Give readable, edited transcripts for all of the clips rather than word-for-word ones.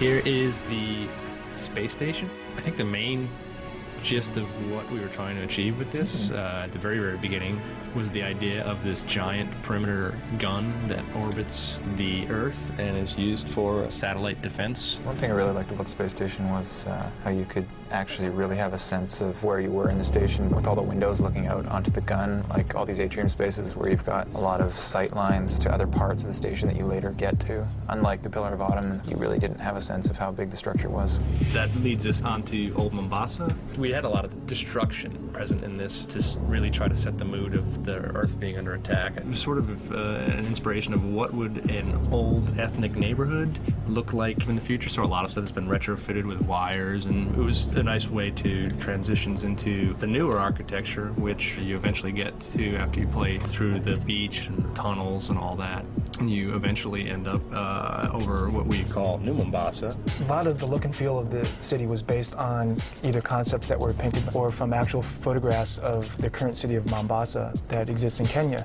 Here is the space station. I think the main gist of what we were trying to achieve with this at the very, very beginning was the idea of this giant perimeter gun that orbits the Earth and is used for satellite defense. One thing I really liked about the space station was how you could actually really have a sense of where you were in the station with all the windows looking out onto the gun, like all these atrium spaces where you've got a lot of sight lines to other parts of the station that you later get to. Unlike the Pillar of Autumn, you really didn't have a sense of how big the structure was. That leads us onto Old Mombasa. We had a lot of destruction present in this to really try to set the mood of the Earth being under attack. It was sort of an inspiration of what would an old ethnic neighborhood look like in the future. So a lot of stuff has been retrofitted with wires, and it was a nice way to transitions into the newer architecture, which you eventually get to after you play through the beach and the tunnels and all that. And you eventually end up over what we call New Mombasa. A lot of the look and feel of the city was based on either concepts that were painted or from actual photographs of the current city of Mombasa that exists in Kenya.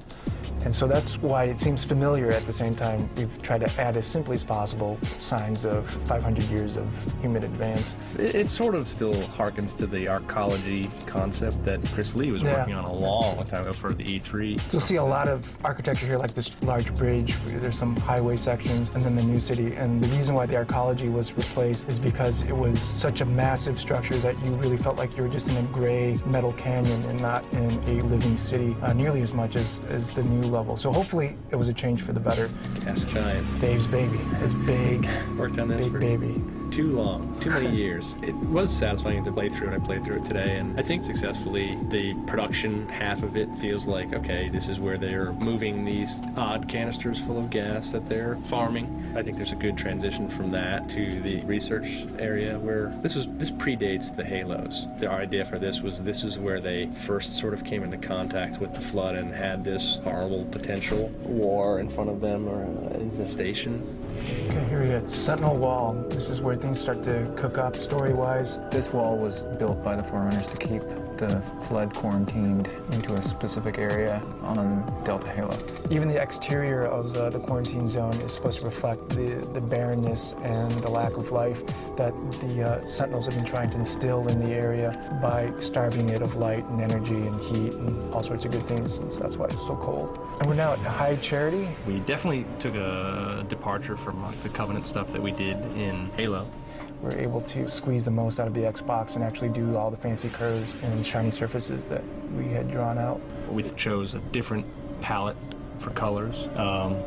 And so that's why it seems familiar. At the same time, we've tried to add as simply as possible signs of 500 years of human advance. It sort of still harkens to the arcology concept that Chris Lee was working on a long time ago for the E3. You'll see a lot of architecture here, like this large bridge. There's some highway sections, and then the new city. And the reason why the arcology was replaced is because it was such a massive structure that you really felt like you were just in a gray metal canyon and not in a living city, nearly as much as the new level. So hopefully it was a change for the better. Gas Giant. Dave's baby. His big, worked on this big for baby. Too long, too many years. It was satisfying to play through, and I played through it today, and I think successfully the production half of it feels like, okay, this is where they're moving these odd canisters full of gas that they're farming. I think there's a good transition from that to the research area where this predates the Halos. The idea for this is where they first sort of came into contact with the Flood and had this horrible potential war in front of them or in the station. Okay, here we go. Sentinel Wall. This is where things start to cook up story-wise. This wall was built by the Forerunners to keep the Flood quarantined into a specific area on Delta Halo. Even the exterior of the quarantine zone is supposed to reflect the barrenness and the lack of life that the Sentinels have been trying to instill in the area by starving it of light and energy and heat and all sorts of good things. And so that's why it's so cold. And we're now at High Charity. We definitely took a departure from the Covenant stuff that we did in Halo. We're able to squeeze the most out of the Xbox and actually do all the fancy curves and shiny surfaces that we had drawn out. We chose a different palette for colors.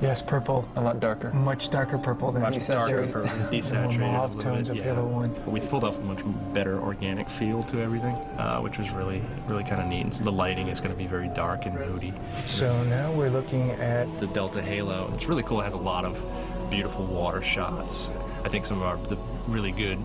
Yes, purple. A lot darker. Much darker purple than Much darker purple, desaturated. Mauve a little tones bit, of Halo 1. We pulled off a much better organic feel to everything, which was really, really kind of neat. And so the lighting is going to be very dark and moody. So now we're looking at the Delta Halo. It's really cool. It has a lot of beautiful water shots. I think some of the really good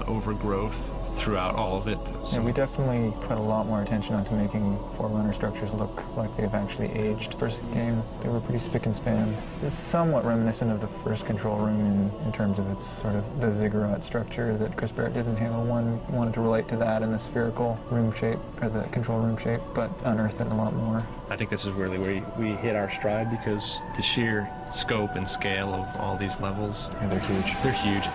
overgrowth throughout all of it. Yeah, we definitely put a lot more attention onto making Forerunner structures look like they've actually aged. First game, they were pretty spick and span. It's somewhat reminiscent of the first control room in terms of its sort of the ziggurat structure that Chris Barrett did in Halo 1. We wanted to relate to that in the spherical room shape, or the control room shape, but unearthed it a lot more. I think this is really where we hit our stride because the sheer scope and scale of all these levels, Yeah, they're huge. They're huge.